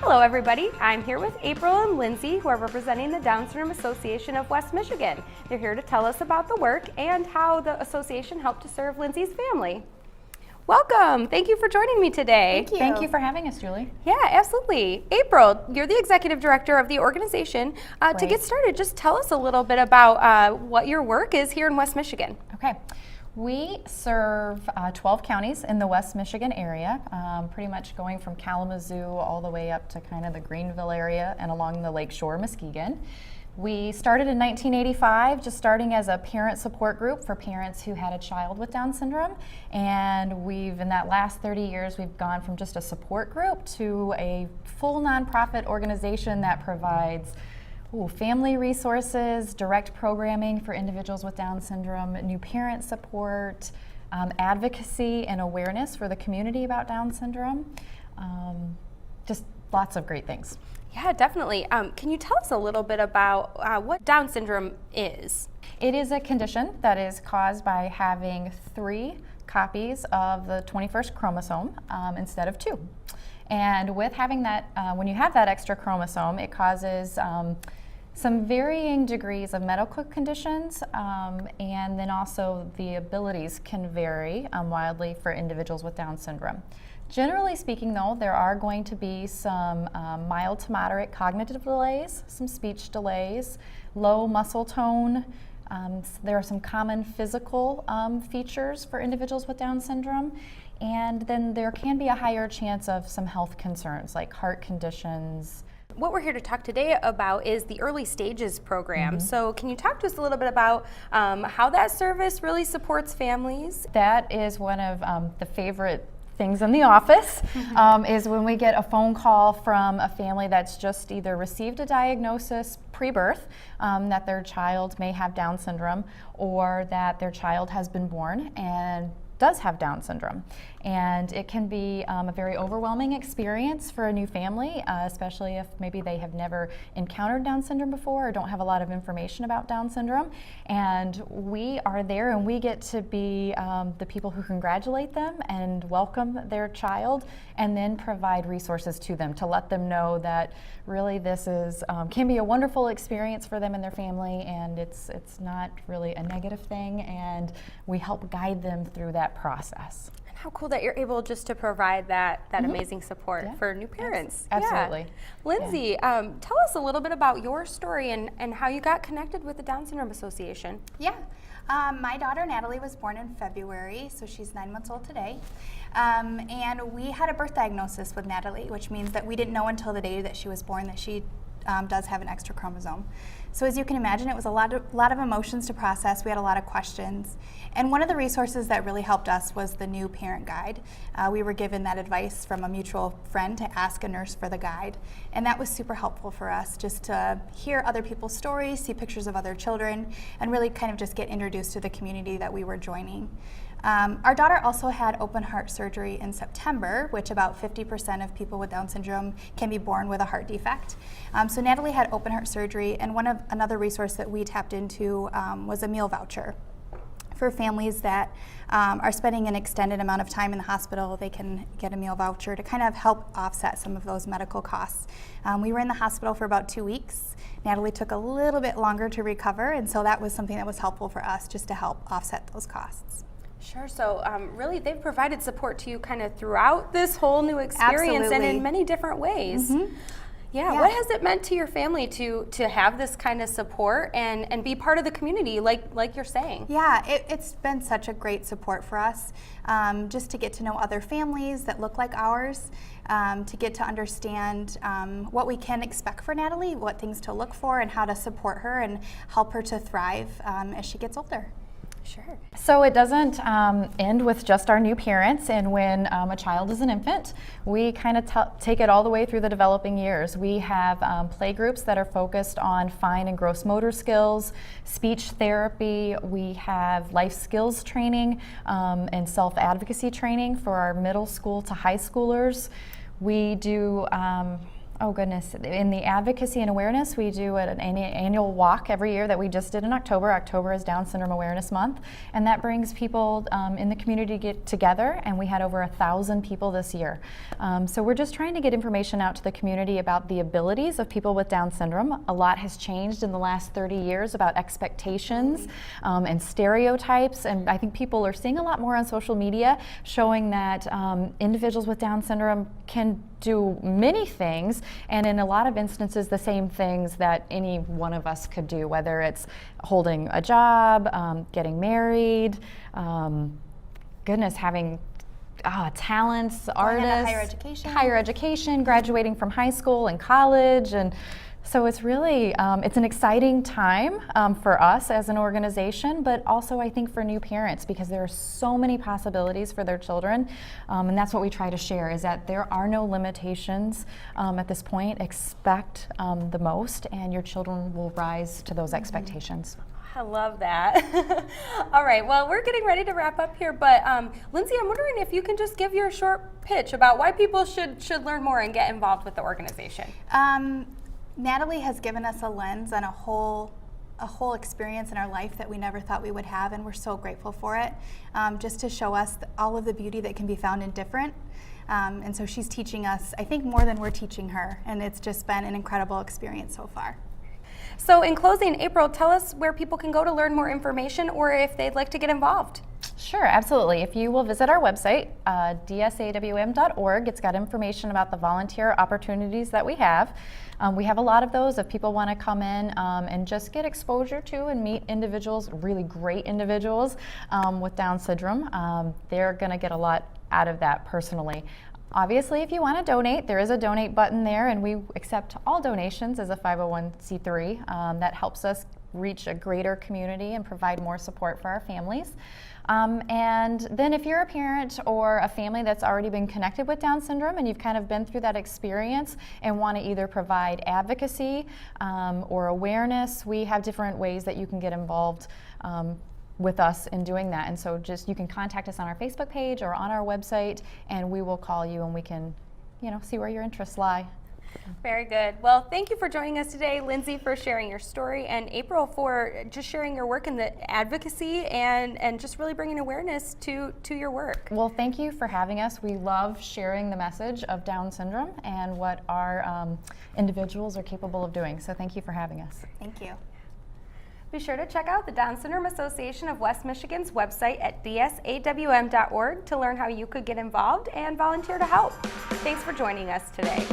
Hello everybody, I'm here with April and Lindsay who are representing the Down Syndrome Association of West Michigan. They're here to tell us about the work and how the association helped to serve Lindsay's family. Welcome, thank you for joining me today. Thank you for having us, Julie. Yeah, absolutely. April, you're the executive director of the organization. To get started, just tell us a little bit about what your work is here in West Michigan. Okay. We serve 12 counties in the West Michigan area, pretty much going from Kalamazoo all the way up to kind of the Greenville area and along the Lakeshore, Muskegon. We started in 1985, just starting as a parent support group for parents who had a child with Down syndrome. And in that last 30 years, we've gone from just a support group to a full nonprofit organization that provides family resources, direct programming for individuals with Down syndrome, new parent support, advocacy and awareness for the community about Down syndrome. Just lots of great things. Yeah, definitely. Can you tell us a little bit about what Down syndrome is? It is a condition that is caused by having 3 copies of the 21st chromosome instead of 2. And with having that, when you have that extra chromosome, it causes some varying degrees of medical conditions, and then also the abilities can vary wildly for individuals with Down syndrome. Generally speaking, though, there are going to be some mild to moderate cognitive delays, some speech delays, low muscle tone. There are some common physical features for individuals with Down syndrome, and then there can be a higher chance of some health concerns like heart conditions. What we're here to talk today about is the Early Stages program. So can you talk to us a little bit about how that service really supports families? That is one of the favorite things in the office, is when we get a phone call from a family that's just either received a diagnosis pre-birth that their child may have Down syndrome, or that their child has been born and does have Down syndrome. And it can be a very overwhelming experience for a new family, especially if maybe they have never encountered Down syndrome before or don't have a lot of information about Down syndrome. And we are there and we get to be the people who congratulate them and welcome their child, and then provide resources to them to let them know that really this is can be a wonderful experience for them and their family, and it's not really a negative thing, and we help guide them through that process. And how cool that you're able just to provide that amazing support for new parents. Absolutely. Yeah. Lindsay, tell us a little bit about your story and how you got connected with the Down Syndrome Association. Yeah. My daughter Natalie was born in February, so she's 9 months old today. And we had a birth diagnosis with Natalie, which means that we didn't know until the day that she was born that she does have an extra chromosome. So as you can imagine, it was a lot of emotions to process. We had a lot of questions. And one of the resources that really helped us was the new parent guide. We were given that advice from a mutual friend to ask a nurse for the guide. And that was super helpful for us, just to hear other people's stories, see pictures of other children, and really kind of just get introduced to the community that we were joining. Our daughter also had open heart surgery in September, which about 50% of people with Down syndrome can be born with a heart defect. So Natalie had open heart surgery, and another resource that we tapped into was a meal voucher. For families that are spending an extended amount of time in the hospital, they can get a meal voucher to kind of help offset some of those medical costs. We were in the hospital for about 2 weeks. Natalie took a little bit longer to recover, and so that was something that was helpful for us, just to help offset those costs. Sure. So really they've provided support to you kind of throughout this whole new experience. Absolutely. And in many different ways. Yeah. What has it meant to your family to have this kind of support and be part of the community like you're saying? Yeah, it's been such a great support for us, just to get to know other families that look like ours, to get to understand what we can expect for Natalie, what things to look for, and how to support her and help her to thrive as she gets older. Sure. So it doesn't end with just our new parents, and when a child is an infant, we kind of take it all the way through the developing years. We have play groups that are focused on fine and gross motor skills, speech therapy. We have life skills training and self-advocacy training for our middle school to high schoolers. We do Oh goodness, in the advocacy and awareness, we do an annual walk every year that we just did in October. October is Down Syndrome Awareness Month, and that brings people in the community to get together, and we had over 1,000 people this year. So we're just trying to get information out to the community about the abilities of people with Down syndrome. A lot has changed in the last 30 years about expectations and stereotypes, and I think people are seeing a lot more on social media showing that individuals with Down syndrome can do many things, and in a lot of instances the same things that any one of us could do, whether it's holding a job, getting married, having talents, artists, higher education, graduating from high school and college, and so it's really, it's an exciting time for us as an organization, but also I think for new parents, because there are so many possibilities for their children, and that's what we try to share, is that there are no limitations at this point. Expect the most, and your children will rise to those expectations. I love that. All right, well, we're getting ready to wrap up here, but Lindsay, I'm wondering if you can just give your short pitch about why people should learn more and get involved with the organization. Natalie has given us a lens on a whole experience in our life that we never thought we would have, and we're so grateful for it, just to show us all of the beauty that can be found in different. And so she's teaching us, I think, more than we're teaching her, and it's just been an incredible experience so far. So in closing, April, tell us where people can go to learn more information or if they'd like to get involved. Sure, absolutely. If you will visit our website, DSAWM.org, it's got information about the volunteer opportunities that we have. We have a lot of those if people want to come in and just get exposure to and meet individuals, really great individuals with Down syndrome. They're going to get a lot out of that personally. Obviously, if you want to donate, there is a donate button there, and we accept all donations as a 501c3. That helps us reach a greater community and provide more support for our families. And then if you're a parent or a family that's already been connected with Down syndrome and you've kind of been through that experience and want to either provide advocacy or awareness, we have different ways that you can get involved with us in doing that. And so just you can contact us on our Facebook page or on our website, and we will call you and we can, see where your interests lie. Very good. Well, thank you for joining us today, Lindsay, for sharing your story, and April for just sharing your work in the advocacy and just really bringing awareness to your work. Well, thank you for having us. We love sharing the message of Down syndrome and what our individuals are capable of doing. So thank you for having us. Thank you. Be sure to check out the Down Syndrome Association of West Michigan's website at DSAWM.org to learn how you could get involved and volunteer to help. Thanks for joining us today.